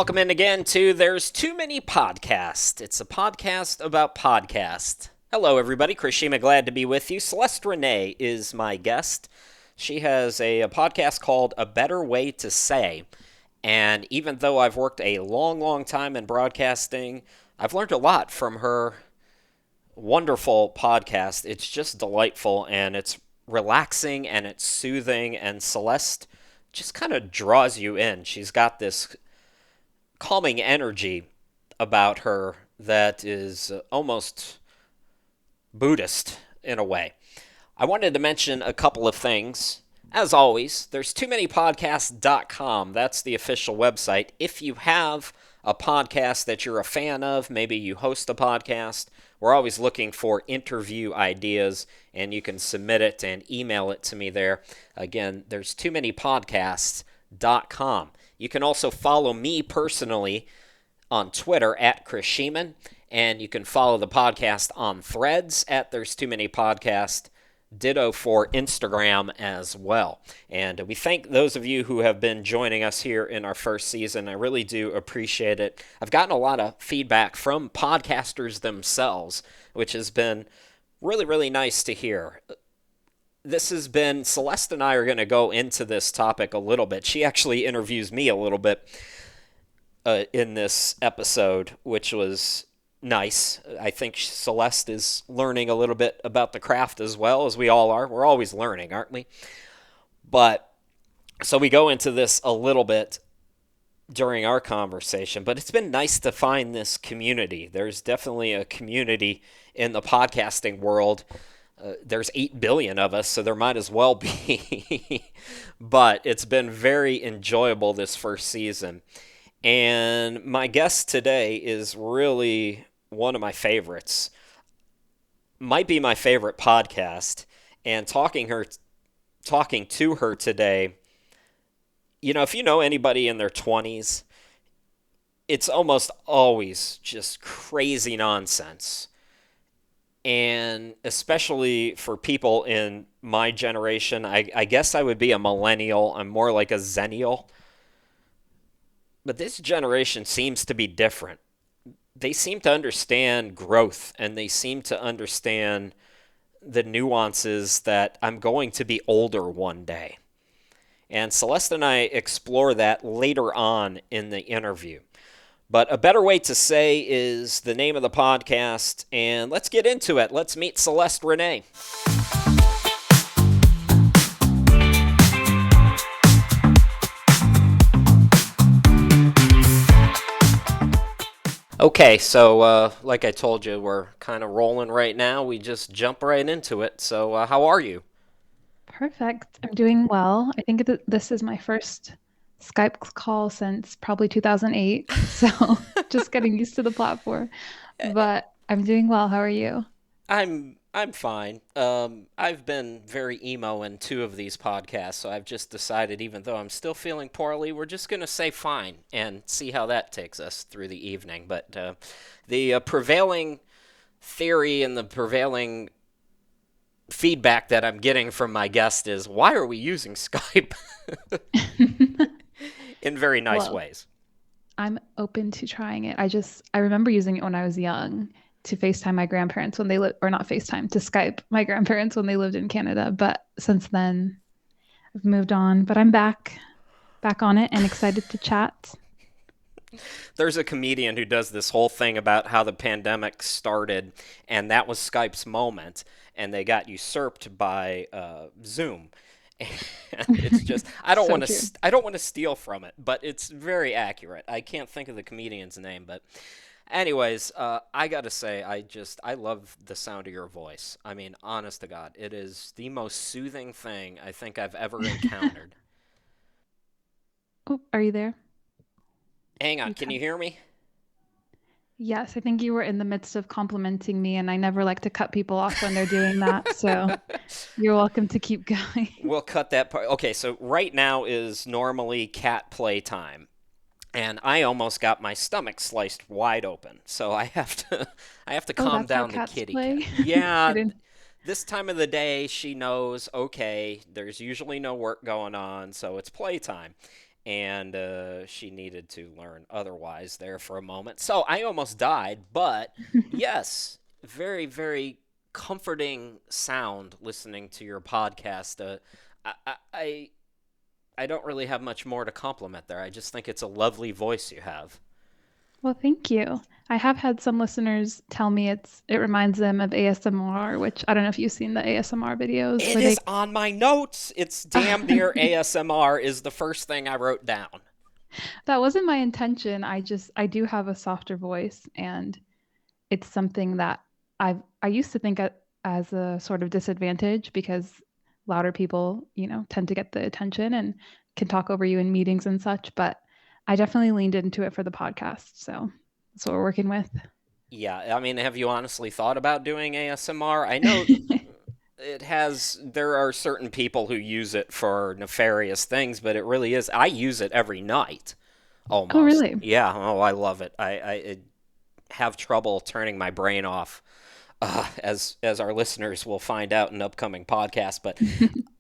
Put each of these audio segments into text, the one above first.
welcome in again to There's Too Many Podcasts. It's a podcast about podcasts. Hello, everybody. Chris Shima, glad to be with you. Celeste Renee is my guest. She has a podcast called A Better Way to Say. And even though I've worked a long time in broadcasting, I've learned a lot from her wonderful podcast. It's just delightful, and it's relaxing, and it's soothing, and Celeste just kind of draws you in. She's got this calming energy about her that is almost Buddhist in a way. I wanted to mention a couple of things. As always, there's too many podcasts.com. That's the official website. If you have a podcast that you're a fan of, maybe you host a podcast, we're always looking for interview ideas, and you can submit it and email it to me there. Again, there's too many podcasts.com. You can also follow me personally on Twitter at Chris Sheeman, and you can follow the podcast on Threads at There's Too Many Podcasts. Ditto for Instagram as well. And we thank those of you who have been joining us here in our first season. I really do appreciate it. I've gotten a lot of feedback from podcasters themselves, which has been really nice to hear. This has been, Celeste and I are going to go into this topic a little bit. She actually interviews me a little bit in this episode, which was nice. I think Celeste is learning a little bit about the craft as well, as we all are. We're always learning, aren't we? But so we go into this a little bit during our conversation, but it's been nice to find this community. There's definitely a community in the podcasting world. There's 8 billion of us, so there might as well be. But it's been very enjoyable this first season. And my guest today is really one of my favorites. Might be my favorite podcast. And talking to her today, if you know anybody in their 20s, it's almost always just crazy nonsense. And especially for people in my generation, I guess I would be a millennial. I'm more like a zennial. But this generation seems to be different. They seem to understand growth, and they seem to understand the nuances that I'm going to be older one day. And Celeste and I explore that later on in the interview. But A Better Way to Say is the name of the podcast, and let's get into it. Let's meet Celeste Renee. Okay, so like I told you, we're kind of rolling right now. We just jump right into it. So how are you? Perfect. I'm doing well. I think this is my first Skype call since probably 2008. So just getting used to the platform. But I'm doing well. How are you? I'm fine. I've been very emo in 2 of these podcasts, so I've just decided, even though I'm still feeling poorly, we're just going to say fine and see how that takes us through the evening. But the prevailing theory and the prevailing feedback that I'm getting from my guest is, why are we using Skype? In very nice Well, ways. I'm open to trying it. I remember using it when I was young to FaceTime my grandparents when they lived, or not FaceTime, to Skype my grandparents when they lived in Canada. But since then, I've moved on. But I'm back on it and excited to chat. There's a comedian who does this whole thing about how the pandemic started, and that was Skype's moment, and they got usurped by Zoom. And it's just So true. I don't want to steal from it, but it's very accurate. I can't think of the comedian's name, but anyways, I gotta say, I love the sound of your voice. I mean, honest to God, it is the most soothing thing I think I've ever encountered. Oh, are you there? Hang on, You can can. you hear me? Yes, I think you were in the midst of complimenting me, and I never like to cut people off when they're doing that. So you're welcome to keep going. We'll cut that part. Okay, so right now is normally cat play time, and I almost got my stomach sliced wide open. So I have to Oh, calm that's how down the cats kitty play. cat. I Yeah, didn't. this time of the day she knows, okay, there's usually no work going on, so it's playtime. and she needed to learn otherwise there for a moment. So I almost died, but yes, very, very comforting sound listening to your podcast. I, I, I I don't really have much more to compliment there. I just think it's a lovely voice you have. Well, thank you. I have had some listeners tell me it reminds them of ASMR, which I don't know if you've seen the ASMR videos It where is they on my notes. It's damn near ASMR is the first thing I wrote down. that wasn't my intention. I do have a softer voice and it's something that I used to think as a sort of disadvantage because louder people, tend to get the attention and can talk over you in meetings and such, but I definitely leaned into it for the podcast. So that's what we're working with. Yeah, I mean, have you honestly thought about doing ASMR? I know there are certain people who use it for nefarious things, but it really is. I use it every night Oh, almost. really? Yeah, oh, I love it. I have trouble turning my brain off, as our listeners will find out in upcoming podcasts, but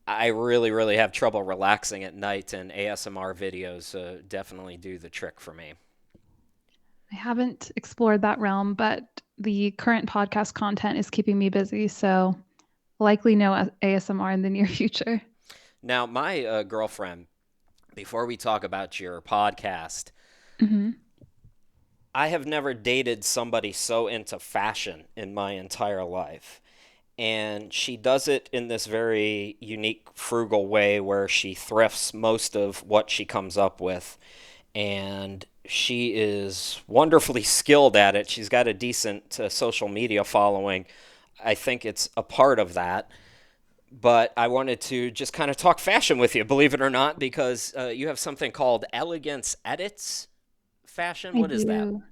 I really, really have trouble relaxing at night, and ASMR videos definitely do the trick for me. I haven't explored that realm, but the current podcast content is keeping me busy, so likely no ASMR in the near future. Now, my girlfriend, before we talk about your podcast, Hmm. I have never dated somebody so into fashion in my entire life. And she does it in this very unique, frugal way where she thrifts most of what she comes up with. And she is wonderfully skilled at it. She's got a decent social media following. I think it's a part of that. But I wanted to just kind of talk fashion with you, believe it or not, because you have something called Elegance Edits Fashion. I What is that? do.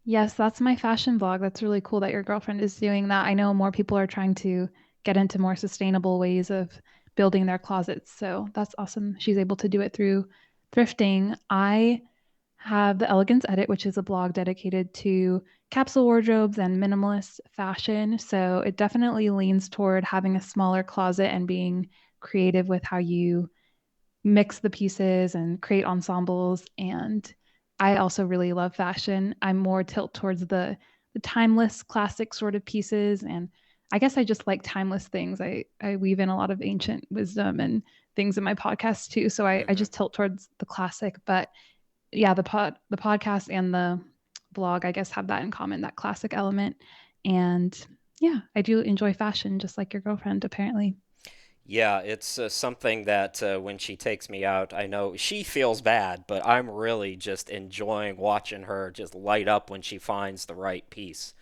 Yes, that's my fashion blog. That's really cool that your girlfriend is doing that. I know more people are trying to get into more sustainable ways of building their closets. So that's awesome. She's able to do it through thrifting. I have the Elegance Edit, which is a blog dedicated to capsule wardrobes and minimalist fashion. So it definitely leans toward having a smaller closet and being creative with how you mix the pieces and create ensembles. And I also really love fashion. I'm more tilt towards the timeless classic sort of pieces. And I guess I just like timeless things. I weave in a lot of ancient wisdom and things in my podcast too. So I Hmm. just tilt towards the classic. But yeah, the podcast and the blog, I guess, have that in common, that classic element. And yeah, I do enjoy fashion just like your girlfriend, apparently. Yeah, it's something that when she takes me out, I know she feels bad, but I'm really just enjoying watching her just light up when she finds the right piece.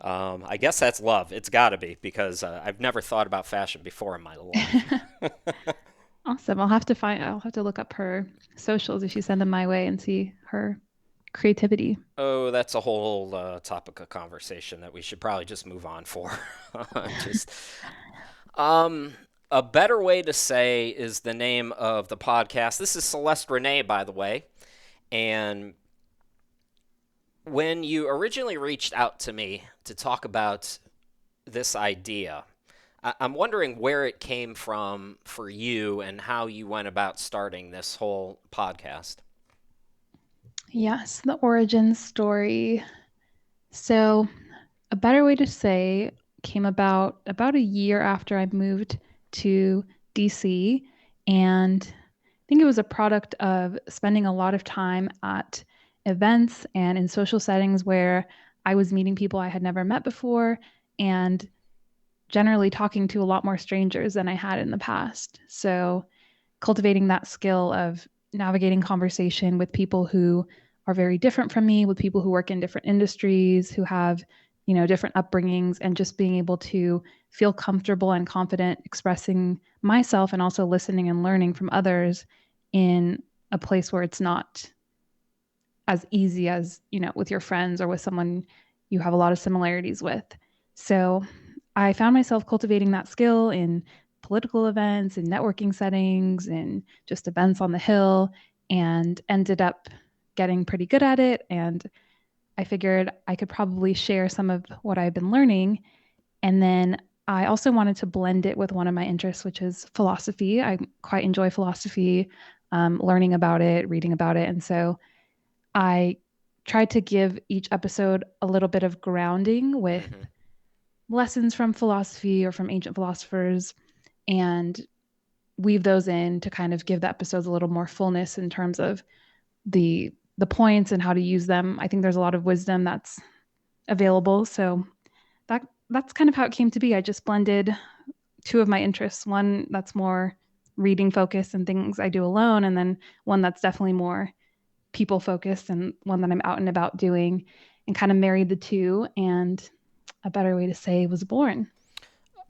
I guess that's love. It's got to be because I've never thought about fashion before in my life. Awesome. I'll have to look up her socials if you send them my way and see her creativity. Oh, that's a whole topic of conversation that we should probably just move on for. Just um, a better way to say is the name of the podcast. This is Celeste Renee, by the way, and when you originally reached out to me to talk about this idea, I'm wondering where it came from for you and how you went about starting this whole podcast. Yes, the origin story. So, a better way to say came about a year after I moved to DC, and I think it was a product of spending a lot of time at events and in social settings where I was meeting people I had never met before and generally talking to a lot more strangers than I had in the past. So, cultivating that skill of navigating conversation with people who are very different from me, with people who work in different industries, who have, different upbringings, and just being able to feel comfortable and confident expressing myself and also listening and learning from others in a place where it's not as easy as, with your friends or with someone you have a lot of similarities with. So I found myself cultivating that skill in political events and networking settings and just events on the Hill and ended up getting pretty good at it. And I figured I could probably share some of what I've been learning. And then I also wanted to blend it with one of my interests, which is philosophy. I quite enjoy philosophy. learning about it, reading about it. And so I tried to give each episode a little bit of grounding with Hmm. lessons from philosophy or from ancient philosophers and weave those in to kind of give the episodes a little more fullness in terms of the points and how to use them. I think there's a lot of wisdom that's available. So that's kind of how it came to be. I just blended two of my interests, one that's more reading focused and things I do alone, and then one that's definitely more people focused and one that I'm out and about doing, and kind of married the two. And a better way to say was born.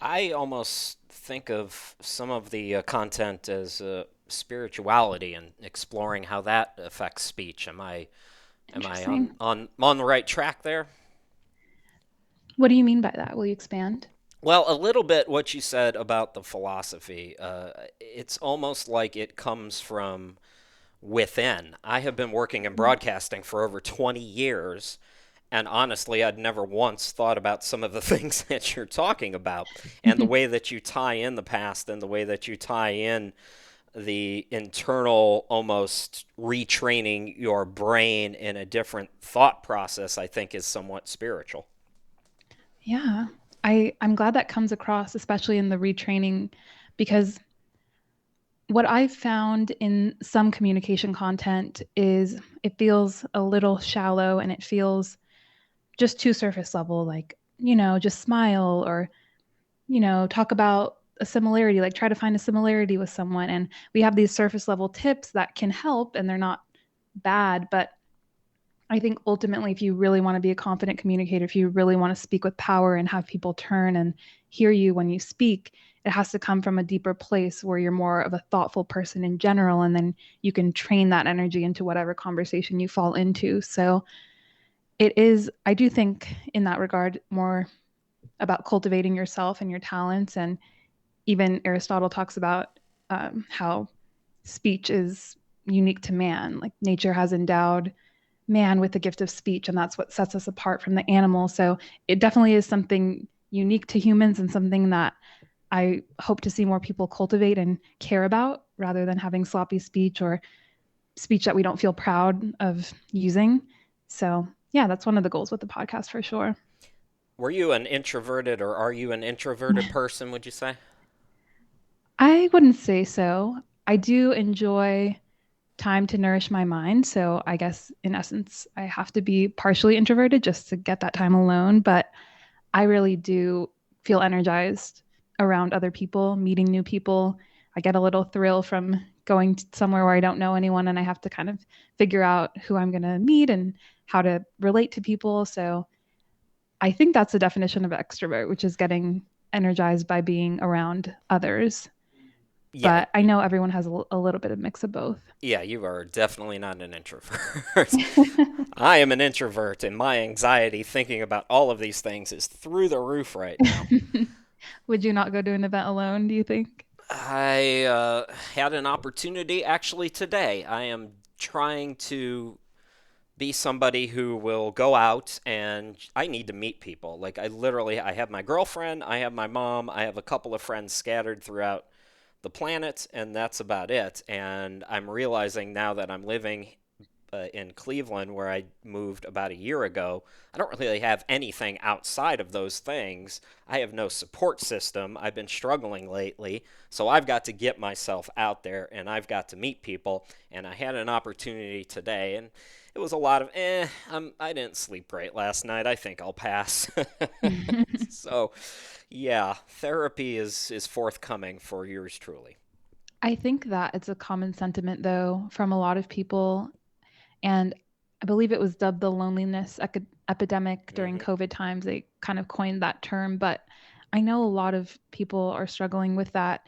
I almost think of some of the content as spirituality and exploring how that affects speech. Am I on, Interesting. on the right track there? What do you mean by that? Will you expand? Well, a little bit what you said about the philosophy. It's almost like it comes from within. I have been working in broadcasting for over 20 years, and honestly, I'd never once thought about some of the things that you're talking about and the way that you tie in the past and the way that you tie in the internal almost retraining your brain in a different thought process, I think is somewhat spiritual. Yeah. I'm glad that comes across, especially in the retraining, because what I've found in some communication content is it feels a little shallow and it feels just too surface level, like, just smile or, talk about a similarity, like try to find a similarity with someone. And we have these surface level tips that can help and they're not bad, but I think ultimately, if you really want to be a confident communicator, if you really want to speak with power and have people turn and hear you when you speak, it has to come from a deeper place where you're more of a thoughtful person in general. And then you can train that energy into whatever conversation you fall into. So it is, I do think, in that regard, more about cultivating yourself and your talents. And even Aristotle talks about how speech is unique to man, like nature has endowed man with the gift of speech, and that's what sets us apart from the animal. So it definitely is something unique to humans and something that I hope to see more people cultivate and care about rather than having sloppy speech or speech that we don't feel proud of using. So, yeah, that's one of the goals with the podcast for sure. Were you an introverted or are you an introverted person, would you say? I wouldn't say so. I do enjoy time to nourish my mind. So I guess in essence, I have to be partially introverted just to get that time alone. But I really do feel energized around other people, meeting new people. I get a little thrill from going to somewhere where I don't know anyone and I have to kind of figure out who I'm going to meet and how to relate to people. So I think that's the definition of extrovert, which is getting energized by being around others. Yeah, But I know everyone has a little bit of mix of both. yeah, you are definitely not an introvert. I am an introvert, and my anxiety thinking about all of these things is through the roof right now. Would you not go to an event alone, do you think? I had an opportunity actually today. I am trying to be somebody who will go out and I need to meet people. Like I have my girlfriend, I have my mom, I have a couple of friends scattered throughout the planet, and that's about it. And I'm realizing now that I'm living in Cleveland, where I moved about a year ago, I don't really have anything outside of those things. I have no support system. I've been struggling lately, so I've got to get myself out there and I've got to meet people. And I had an opportunity today, and it was a lot of I didn't sleep great last night. I think I'll pass. So, yeah, therapy is forthcoming for yours truly. I think that it's a common sentiment, though, from a lot of people. And I believe it was dubbed the loneliness epidemic during Hmm. COVID times. They kind of coined that term. But I know a lot of people are struggling with that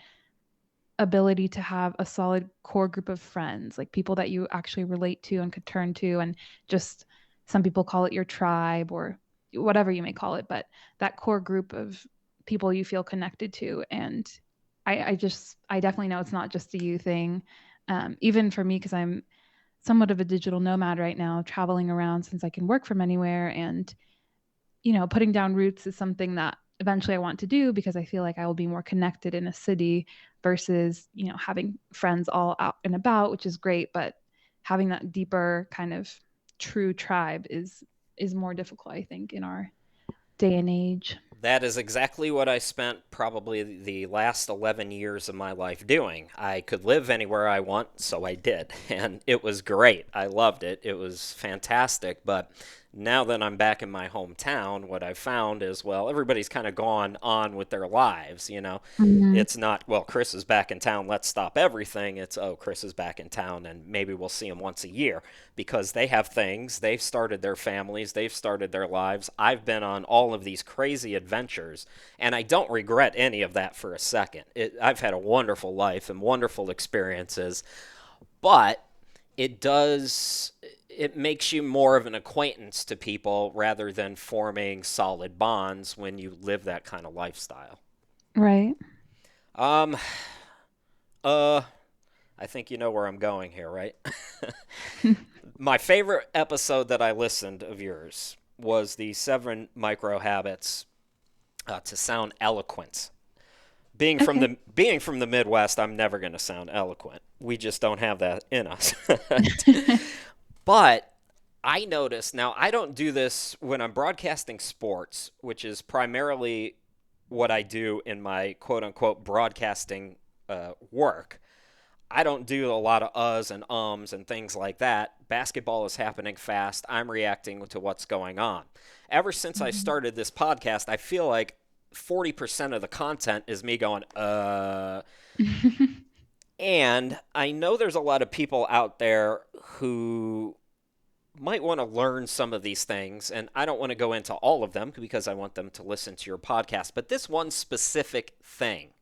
ability to have a solid core group of friends, like people that you actually relate to and could turn to. And just some people call it your tribe or whatever you may call it. But that core group of people you feel connected to. And I definitely know it's not just a you thing. Even for me, because I'm somewhat of a digital nomad right now, traveling around since I can work from anywhere. And, putting down roots is something that eventually I want to do because I feel like I will be more connected in a city versus, having friends all out and about, which is great, but having that deeper kind of true tribe is more difficult, I think, in our day and age. That is exactly what I spent probably the last 11 years of my life doing. I could live anywhere I want, so I did. And it was great. I loved it. It was fantastic. But now that I'm back in my hometown, what I've found is, well, everybody's kind of gone on with their lives, you know. Mhm. It's not, well, Chris is back in town, let's stop everything. It's, oh, Chris is back in town, and maybe we'll see him once a year because they have things. They've started their families, they've started their lives. I've been on all of these crazy adventures, and I don't regret any of that for a second. I've had a wonderful life and wonderful experiences, but it does. It makes you more of an acquaintance to people rather than forming solid bonds when you live that kind of lifestyle. Right. Um, uh, I think you know where I'm going here, right? My favorite episode that I listened of yours was the 7 micro habits to sound eloquent. Okay. Being from the Midwest, I'm never going to sound eloquent. We just don't have that in us. But I notice now I don't do this when I'm broadcasting sports, which is primarily what I do in my quote unquote broadcasting work. I don't do a lot of uhs and ums and things like that. Basketball is happening fast. I'm reacting to what's going on. Ever since I Mhm. started this podcast, I feel like 40% of the content is me going, And I know there's a lot of people out there who might want to learn some of these things, and I don't want to go into all of them because I want them to listen to your podcast. But this one specific thing,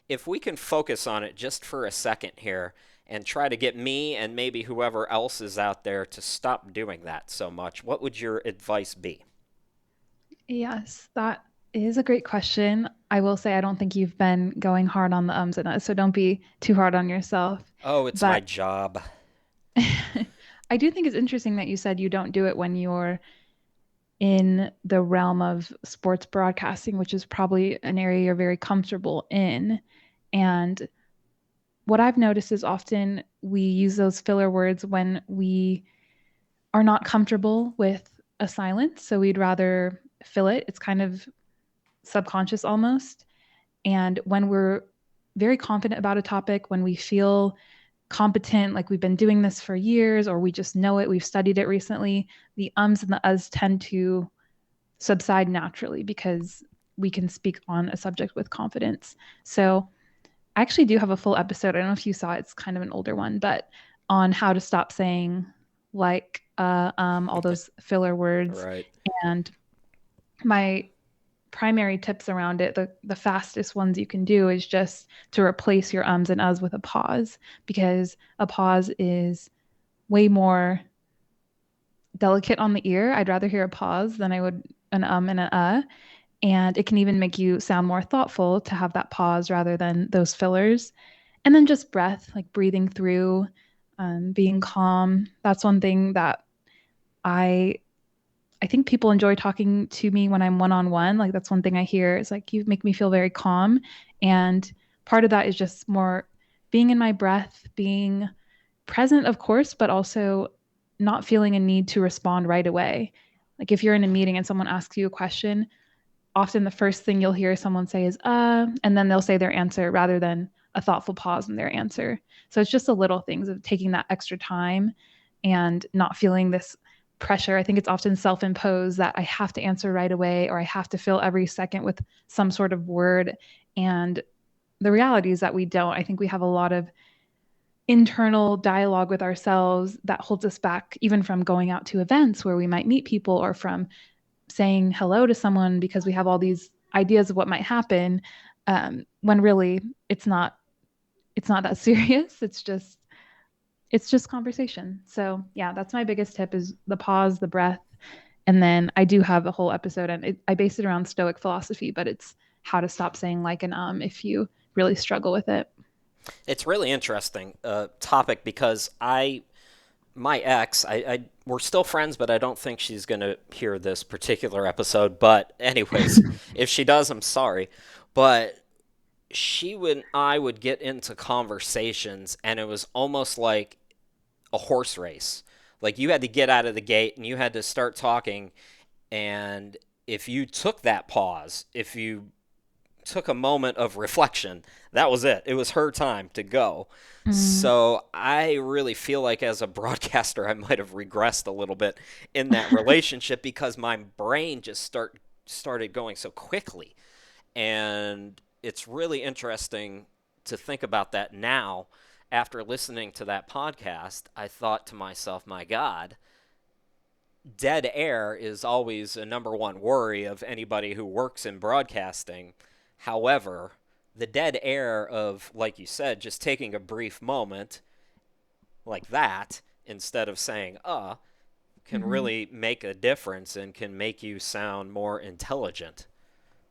if we can focus on it just for a second here and try to get me and maybe whoever else is out there to stop doing that so much, what would your advice be? Yes, that is a great question. I will say I don't think you've been going hard on the ums and uhs, so don't be too hard on yourself. Oh, it's my But job. I do think it's interesting that you said you don't do it when you're in the realm of sports broadcasting, which is probably an area you're very comfortable in. And what I've noticed is often we use those filler words when we are not comfortable with a silence. So we'd rather fill it. It's kind of subconscious almost. And when we're very confident about a topic, when we feel competent, like we've been doing this for years, or we just know it, we've studied it recently, the ums and the uhs tend to subside naturally because we can speak on a subject with confidence. So I actually do have a full episode. I don't know if you saw it, it's kind of an older one, but on how to stop saying like all those filler words. Right. And my primary tips around it, the fastest ones you can do is just to replace your ums and uhs with a pause, because a pause is way more delicate on the ear. I'd rather hear a pause than I would an and an and it can even make you sound more thoughtful to have that pause rather than those fillers. And then just breath, like breathing through, being calm. That's one thing that I I think people enjoy talking to me when I'm one on one. Like that's one thing I hear is like you make me feel very calm. And part of that is just more being in my breath, being present, of course, but also not feeling a need to respond right away. Like if you're in a meeting and someone asks you a question, often the first thing you'll hear someone say is, and then they'll say their answer rather than a thoughtful pause in their answer. So it's just the little things of taking that extra time and not feeling this pressure. I think it's often self imposed that I have to answer right away or I have to fill every second with some sort of word. And the reality is that we don't. I think we have a lot of internal dialogue with ourselves that holds us back, even from going out to events where we might meet people or from saying hello to someone because we have all these ideas of what might happen, when really it's not that serious. It's just conversation. So yeah, that's my biggest tip is the pause, the breath. And then I do have a whole episode and I base it around Stoic philosophy, but it's how to stop saying like an if you really struggle with it. It's really interesting topic because I my ex, we're still friends, but I don't think she's going to hear this particular episode. But anyways, if she does, I'm sorry. But she would I would get into conversations, and it was almost like a horse race. Like you had to get out of the gate and you had to start talking, and if you took that pause, if you took a moment of reflection, that was it. It was her time to go. Mm. So I really feel like as a broadcaster, I might have regressed a little bit in that relationship because my brain just started going so quickly. And it's really interesting to think about that now. After listening to that podcast, I thought to myself, my God, dead air is always a number one worry of anybody who works in broadcasting. However, the dead air of, like you said, just taking a brief moment like that instead of saying, can Hmm. really make a difference and can make you sound more intelligent,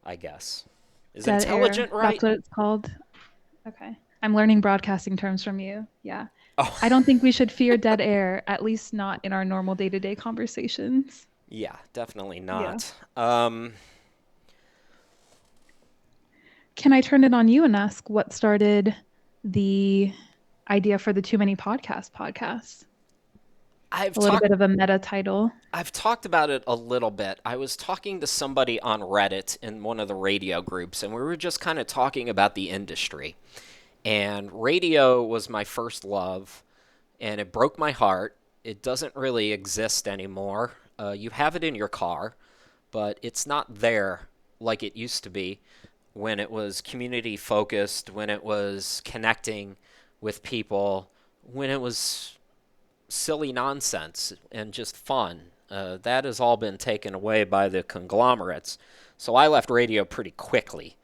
I guess. Is Dead air. intelligent That's right? what it's called. Okay. I'm learning broadcasting terms from you. Yeah. Oh, I don't think we should fear dead air, at least not in our normal day-to-day conversations. yeah, definitely Yeah. not. Can I turn it on you and ask what started the idea for the Too Many podcast? I've A little talked bit of a meta title. I've talked about it a little bit. I was talking to somebody on Reddit in one of the radio groups, and we were just kind of talking about the industry. And radio was my first love, and it broke my heart. It doesn't really exist anymore. You have it in your car, but it's not there like it used to be when it was community focused, when it was connecting with people, when it was silly nonsense and just fun. That has all been taken away by the conglomerates. So I left radio pretty quickly.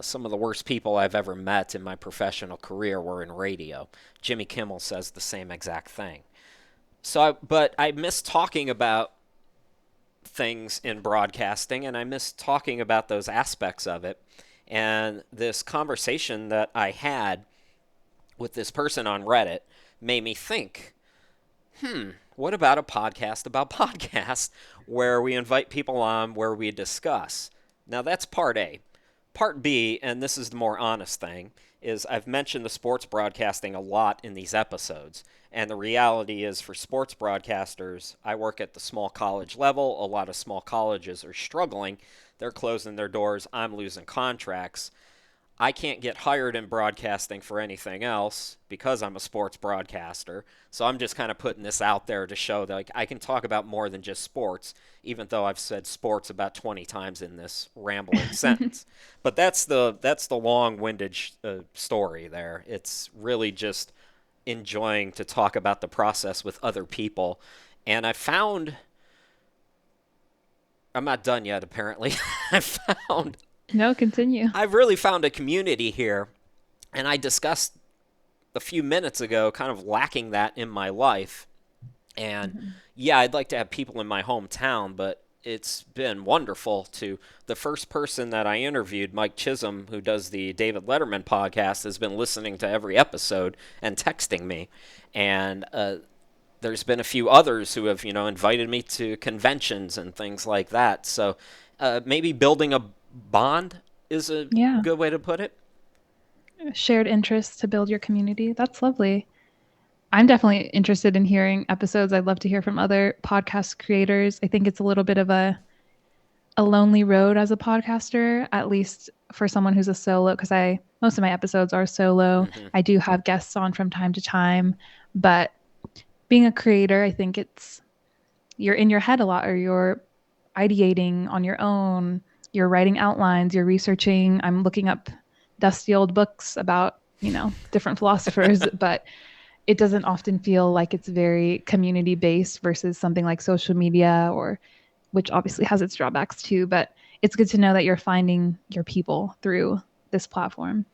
Some of the worst people I've ever met in my professional career were in radio. Jimmy Kimmel says the same exact thing. But I miss talking about things in broadcasting, and I miss talking about those aspects of it. And this conversation that I had with this person on Reddit made me think, what about a podcast about podcasts where we invite people on where we discuss? Now, that's part A. Part B, and this is the more honest thing, is I've mentioned the sports broadcasting a lot in these episodes. And the reality is, for sports broadcasters, I work at the small college level. A lot of small colleges are struggling. They're closing their doors. I'm losing contracts. I can't get hired in broadcasting for anything else because I'm a sports broadcaster. So I'm just kind of putting this out there to show that I can talk about more than just sports, even though I've said sports about 20 times in this rambling sentence. But that's the long-winded story there. It's really just enjoying to talk about the process with other people. And I'm not done yet apparently. I found No, continue. I've really found a community here, and I discussed a few minutes ago kind of lacking that in my life. And Mhm. yeah, I'd like to have people in my hometown, but it's been wonderful to the first person that I interviewed, Mike Chisholm, who does the David Letterman podcast, has been listening to every episode and texting me. And there's been a few others who have, invited me to conventions and things like that. So maybe building a bond is a Yeah. good way to put it. Shared interests to build your community. That's lovely. I'm definitely interested in hearing episodes. I'd love to hear from other podcast creators. I think it's a little bit of a lonely road as a podcaster, at least for someone who's a solo, because I most of my episodes are solo. Hmm. I do have guests on from time to time, but being a creator, I think you're in your head a lot or you're ideating on your own, you're writing outlines, you're researching. I'm looking up dusty old books about, different philosophers, but it doesn't often feel like it's very community based versus something like social media or which obviously has its drawbacks too, but it's good to know that you're finding your people through this platform.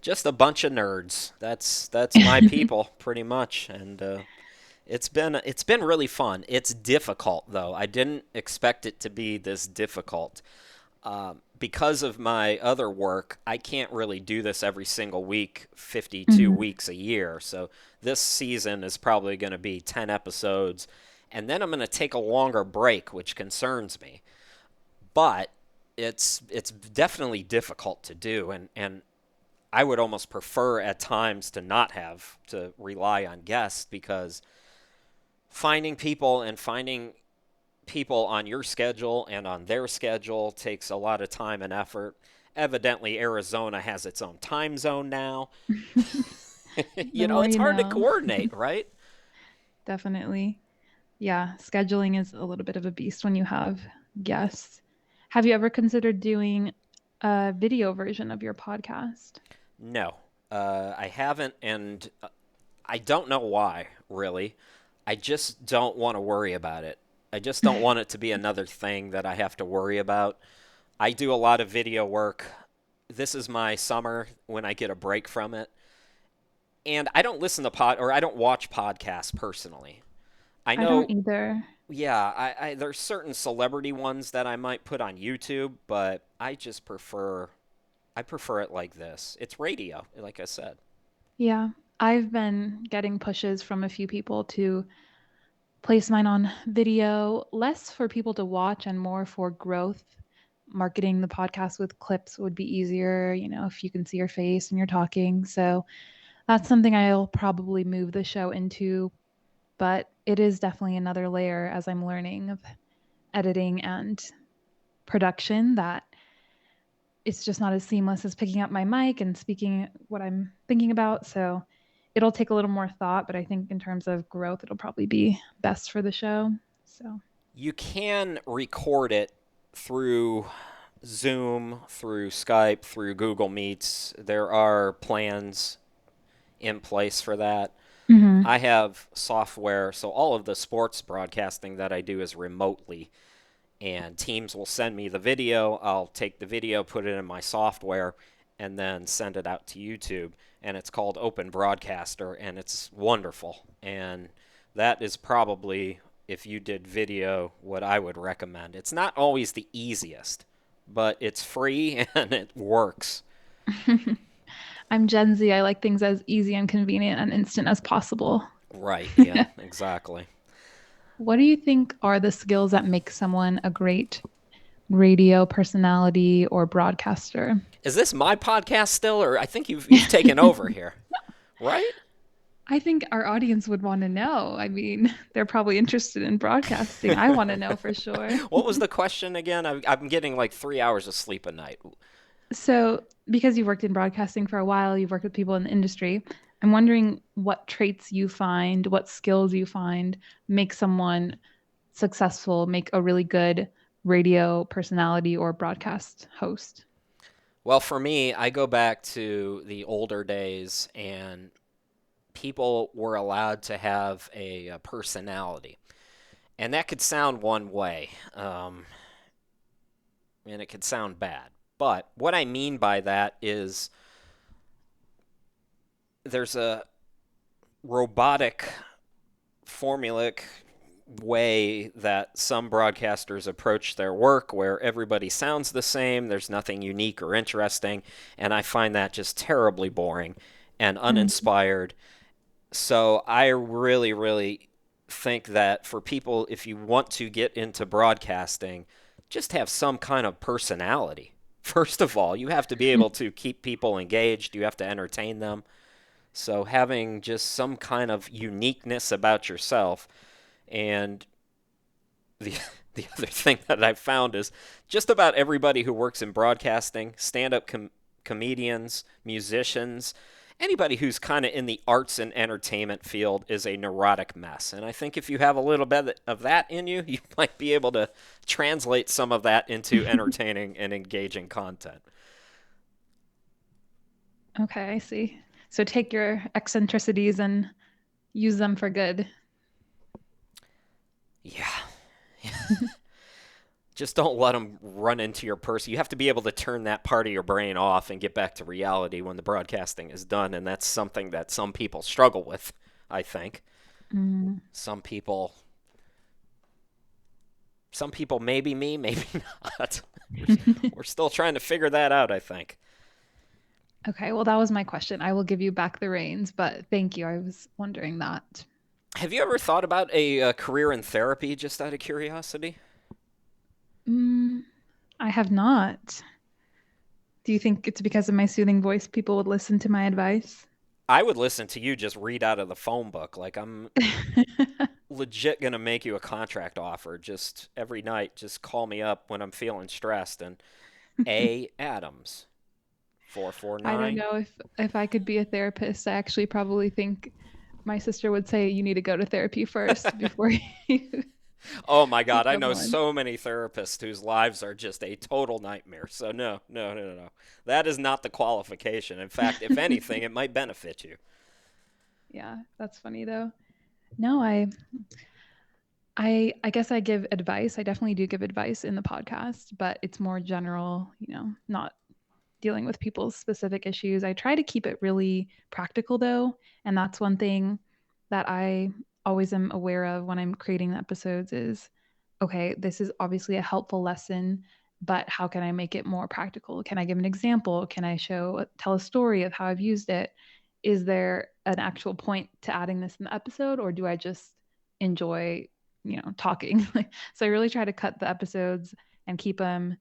Just a bunch of nerds. That's my people pretty much, and it's been really fun. It's difficult though. I didn't expect it to be this difficult because of my other work, I can't really do this every single week, 52 Hmm. weeks a year. So this season is probably going to be 10 episodes. And then I'm going to take a longer break, which concerns me. But it's definitely difficult to do. And I would almost prefer at times to not have to rely on guests because finding people on your schedule and on their schedule takes a lot of time and effort. Evidently, Arizona has its own time zone now. The more It's you hard to know. coordinate, right? Definitely. Yeah, scheduling is a little bit of a beast when you have guests. Have you ever considered doing a video version of your podcast? No, I haven't, and I don't know why, really. I just don't want to worry about it. I just don't want it to be another thing that I have to worry about. I do a lot of video work. This is my summer when I get a break from it. And I don't listen to or I don't watch podcasts personally. I I don't know, either. yeah, there's certain celebrity ones that I might put on YouTube, but I prefer it like this. It's radio, like I said. Yeah, I've been getting pushes from a few people to place mine on video, less for people to watch and more for growth. Marketing the podcast with clips would be easier, if you can see your face and you're talking. So that's something I'll probably move the show into, but it is definitely another layer as I'm learning of editing and production that it's just not as seamless as picking up my mic and speaking what I'm thinking about. So it'll take a little more thought, but I think in terms of growth, it'll probably be best for the show. So, You can record it through Zoom, through Skype, through Google Meets. There are plans in place for that. mhm. I have software, so all of the sports broadcasting that I do is remotely. And Teams will send me the video. I'll take the video, put it in my software, and then send it out to YouTube. And it's called Open Broadcaster, and it's wonderful. And that is probably, if you did video, what I would recommend. It's not always the easiest, but it's free and it works. I'm Gen Z. I like things as easy and convenient and instant as possible. Right, yeah, exactly. What do you think are the skills that make someone a great radio personality or broadcaster? Is this my podcast still, or I think you've taken over here, right? I think our audience would want to know. I mean, they're probably interested in broadcasting. I want to know for sure. What was the question again? I'm getting like 3 hours of sleep a night. So, because you've worked in broadcasting for a while, you've worked with people in the industry, I'm wondering what traits you find, what skills you find make someone successful, make a really good radio personality or broadcast host. Well, for me, I go back to the older days, and people were allowed to have a personality. And that could sound one way, and it could sound bad. But what I mean by that is there's a robotic, formulaic way that some broadcasters approach their work where everybody sounds the same, there's nothing unique or interesting, and I find that just terribly boring and Mm. uninspired. So I really, really think that for people, if you want to get into broadcasting, just have some kind of personality. First of all, you have to be able to keep people engaged, you have to entertain them. So having just some kind of uniqueness about yourself. And the the other thing that I've found is just about everybody who works in broadcasting, stand-up comedians, musicians, anybody who's kind of in the arts and entertainment field is a neurotic mess. And I think if you have a little bit of that in you, you might be able to translate some of that into entertaining and engaging content. Okay, I see. So take your eccentricities and use them for good. Yeah. Just don't let them run into your person. You have to be able to turn that part of your brain off and get back to reality when the broadcasting is done. And that's something that some people struggle with, I think. Mm. Some people maybe me, maybe not. We're, we're still trying to figure that out, I think. Okay, well, that was my question. I will give you back the reins, but thank you. I was wondering that. Have you ever thought about a career in therapy, just out of curiosity? Mm, I have not. Do you think it's because of my soothing voice people would listen to my advice? I would listen to you just read out of the phone book. Like, I'm legit gonna make you a contract offer. Just every night, just call me up when I'm feeling stressed. And A. Adams, I don't 449. know if I could be a therapist. I actually probably think my sister would say you need to go to therapy first before you Oh my God, I become know one. so many therapists whose lives are just a total nightmare. So, no, no, no, no, no. That is not the qualification. In fact, if anything, it might benefit you. Yeah, that's funny though. No, I guess I give advice. I definitely do give advice in the podcast, but it's more general, not dealing with people's specific issues. I try to keep it really practical though, and that's one thing that I always am aware of when I'm creating the episodes is okay, this is obviously a helpful lesson, but how can I make it more practical? Can I give an example? Can I tell a story of how I've used it? Is there an actual point to adding this in the episode, or do I just enjoy, talking? So I really try to cut the episodes and keep them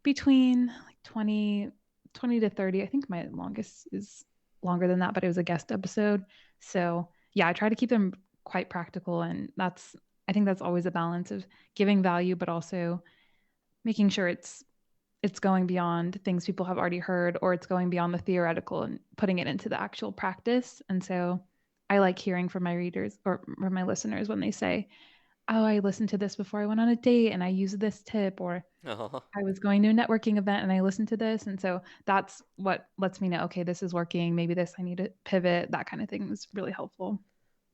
between like 20 to 30. I think my longest is longer than that, but it was a guest episode. So yeah, I try to keep them quite practical. And I think that's always a balance of giving value, but also making sure it's going beyond things people have already heard, or it's going beyond the theoretical and putting it into the actual practice. And so I like hearing from my readers or from my listeners when they say, oh, I listened to this before I went on a date and I used this tip, or Uh-huh. I was going to a networking event and I listened to this. And so that's what lets me know, okay, this is working. Maybe this I need to pivot. That kind of thing is really helpful.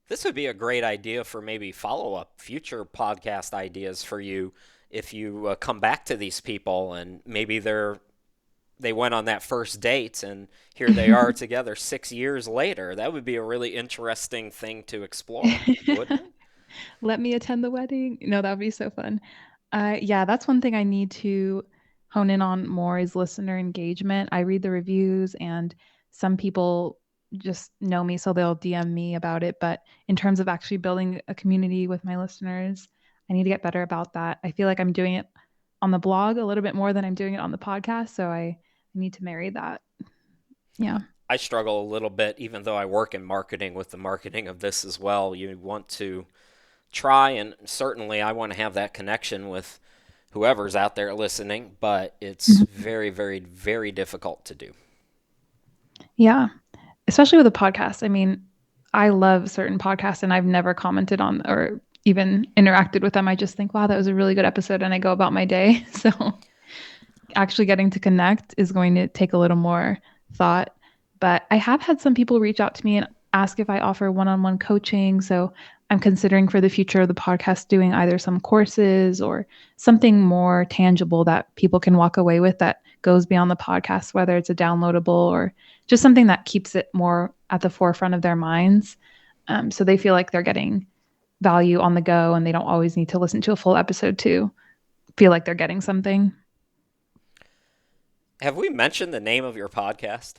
This would be a great idea for maybe follow up future podcast ideas for you if you come back to these people and maybe they went on that first date and here they are together 6 years later. That would be a really interesting thing to explore, wouldn't it? Let me attend the wedding. No, that would be so fun. Yeah, that's one thing I need to hone in on more is listener engagement. I read the reviews and some people just know me, so they'll DM me about it. But in terms of actually building a community with my listeners, I need to get better about that. I feel like I'm doing it on the blog a little bit more than I'm doing it on the podcast. So I need to marry that. Yeah. I struggle a little bit, even though I work in marketing, with the marketing of this as well. You want to try, and certainly I want to have that connection with whoever's out there listening, but it's Mhm. very, very, very difficult to do. Yeah. Especially with a podcast. I mean, I love certain podcasts and I've never commented on or even interacted with them. I just think, wow, that was a really good episode. And I go about my day. So actually getting to connect is going to take a little more thought. But I have had some people reach out to me and ask if I offer one on one coaching. So I'm considering for the future of the podcast doing either some courses or something more tangible that people can walk away with that goes beyond the podcast, whether it's a downloadable or just something that keeps it more at the forefront of their minds. So they feel like they're getting value on the go and they don't always need to listen to a full episode to feel like they're getting something. Have we mentioned the name of your podcast?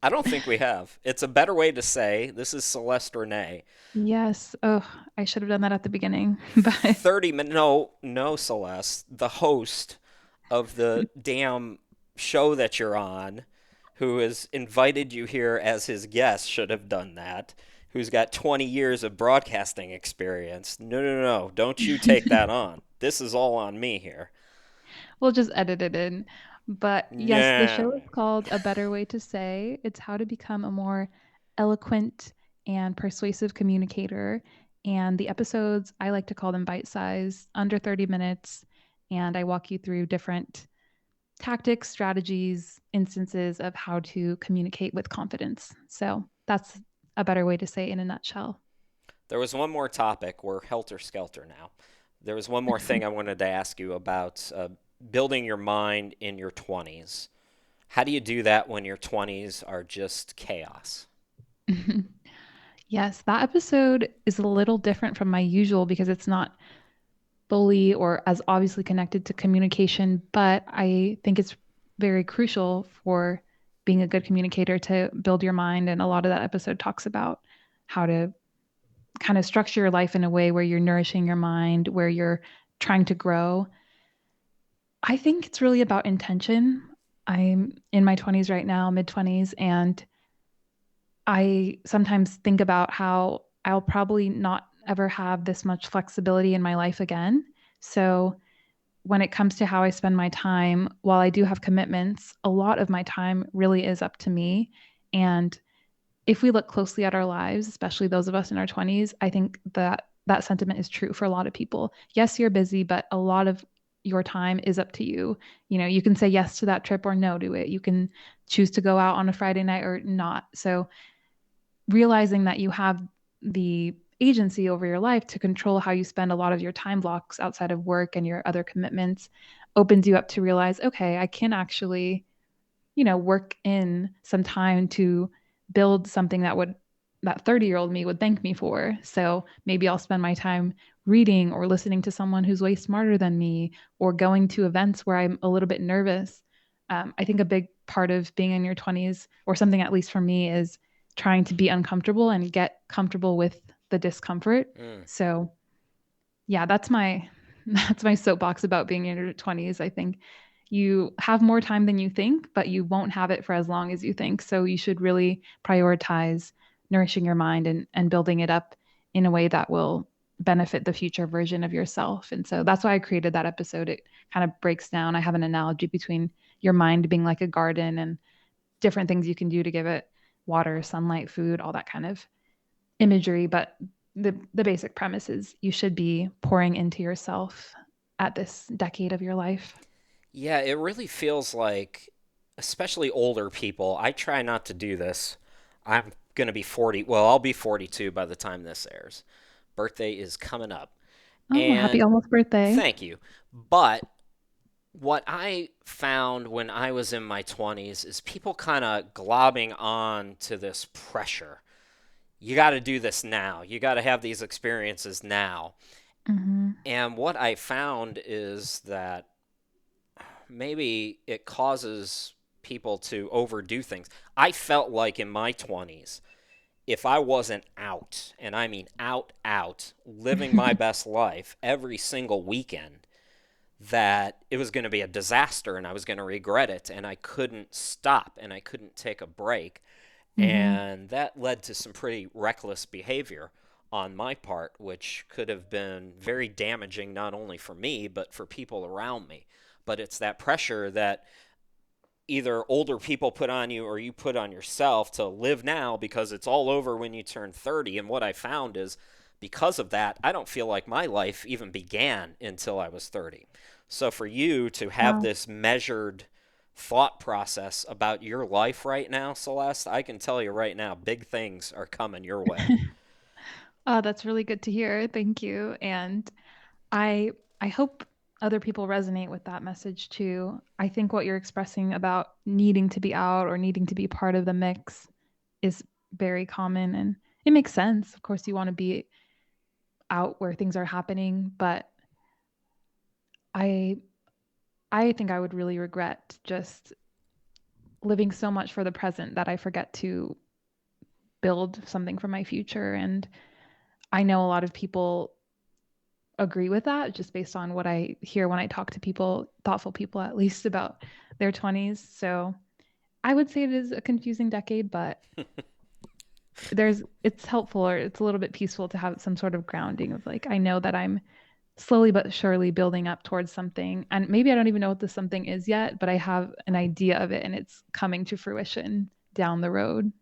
I don't think we have. It's a better way to say this is Celeste Renee. Yes. Oh, I should have done that at the beginning. But 30 minutes. No, no, Celeste, the host of the damn show that you're on, who has invited you here as his guest, should have done that. Who's got 20 years of broadcasting experience. No, no, no. Don't you take that on. This is all on me here. we'll just edit it in. But yes, the Yeah. show is called A Better Way to Say. It's how to become a more eloquent and persuasive communicator. And the episodes, I like to call them bite size, under 30 minutes. And I walk you through different tactics, strategies, instances of how to communicate with confidence. So that's a better way to say it in a nutshell. There was one more topic. We're helter skelter now. There was one more thing I wanted to ask you about building your mind in your 20s. How do you do that when your 20s are just chaos? Yes, that episode is a little different from my usual because it's not fully or as obviously connected to communication, but I think it's very crucial for being a good communicator to build your mind. And a lot of that episode talks about how to kind of structure your life in a way where you're nourishing your mind, where you're trying to grow. I think it's really about intention. I'm in my 20s right now, mid 20s, and I sometimes think about how I'll probably not ever have this much flexibility in my life again. So, when it comes to how I spend my time, while I do have commitments, a lot of my time really is up to me. And if we look closely at our lives, especially those of us in our 20s, I think that that sentiment is true for a lot of people. Yes, you're busy, but a lot of your time is up to you. You know, you can say yes to that trip or no to it. You can choose to go out on a Friday night or not. So, realizing that you have the agency over your life to control how you spend a lot of your time blocks outside of work and your other commitments opens you up to realize, okay, I can actually, work in some time to build something that 30-year-old me would thank me for. So maybe I'll spend my time reading or listening to someone who's way smarter than me or going to events where I'm a little bit nervous. I think a big part of being in your 20s, or something at least for me, is trying to be uncomfortable and get comfortable with the discomfort. Mm. So yeah, that's my that's my soapbox about being in your 20s. I think you have more time than you think, but you won't have it for as long as you think. So you should really prioritize nourishing your mind and building it up in a way that will benefit the future version of yourself. And so that's why I created that episode. It kind of breaks down. I have an analogy between your mind being like a garden and different things you can do to give it water, sunlight, food, all that kind of imagery, but the basic premise is you should be pouring into yourself at this decade of your life. Yeah, it really feels like, especially older people, I try not to do this. I'm going to be 40. Well, I'll be 42 by the time this airs. Birthday is coming up. Oh, happy And almost birthday. thank you. But what I found when I was in my 20s is people kind of globbing on to this pressure. You got to do this now. You got to have these experiences now. Mm-hmm. And what I found is that maybe it causes people to overdo things. I felt like in my 20s, if I wasn't out, and I mean out, living my best life every single weekend, that it was going to be a disaster and I was going to regret it and I couldn't stop and I couldn't take a break. Mm-hmm. And that led to some pretty reckless behavior on my part, which could have been very damaging not only for me, but for people around me. But it's that pressure that either older people put on you or you put on yourself to live now because it's all over when you turn 30. And what I found is because of that, I don't feel like my life even began until I was 30. So for you to have Wow. this measured thought process about your life right now, Celeste, I can tell you right now, big things are coming your way. Oh, that's really good to hear. Thank you. And I I hope other people resonate with that message too. I think what you're expressing about needing to be out or needing to be part of the mix is very common, and it makes sense. Of course, you want to be out where things are happening, but I I think I would really regret just living so much for the present that I forget to build something for my future. And I know a lot of people agree with that just based on what I hear when I talk to people, thoughtful people at least, about their 20s. So I would say it is a confusing decade, but it's helpful, or it's a little bit peaceful to have some sort of grounding of like, I know that I'm slowly but surely building up towards something. And maybe I don't even know what this something is yet, but I have an idea of it and it's coming to fruition down the road.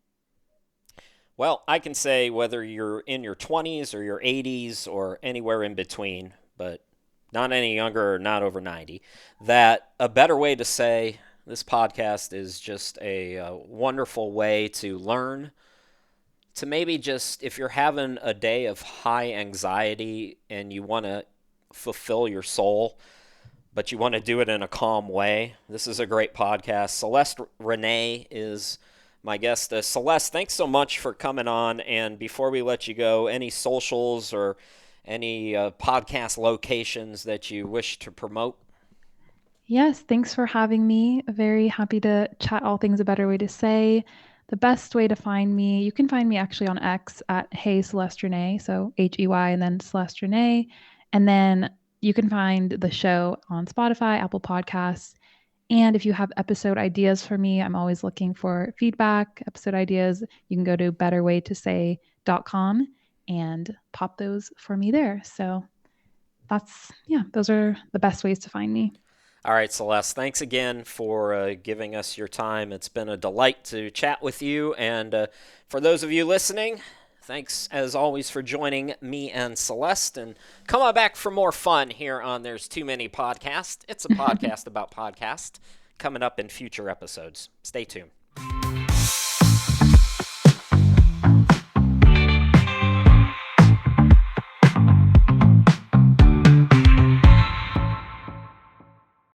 Well, I can say whether you're in your 20s or your 80s or anywhere in between, but not any younger or not over 90, that a better way to say this podcast is just a wonderful way to learn, to maybe just, if you're having a day of high anxiety and you want to fulfill your soul, but you want to do it in a calm way, this is a great podcast. Celeste Renee is my guest. Celeste, thanks so much for coming on. And before we let you go, any socials or any podcast locations that you wish to promote? Yes, thanks for having me. Very happy to chat all things A Better Way to Say. The best way to find me, you can find me actually on X at Hey Celeste Renee, so Hey and then Celeste Renee. And then you can find the show on Spotify, Apple Podcasts. And if you have episode ideas for me, I'm always looking for feedback, episode ideas. You can go to betterwaytosay.com and pop those for me there. So yeah, those are the best ways to find me. All right, Celeste, thanks again for giving us your time. It's been a delight to chat with you. And for those of you listening, thanks as always for joining me and Celeste. And come on back for more fun here on There's Too Many Podcasts. It's a podcast about podcasts coming up in future episodes. Stay tuned.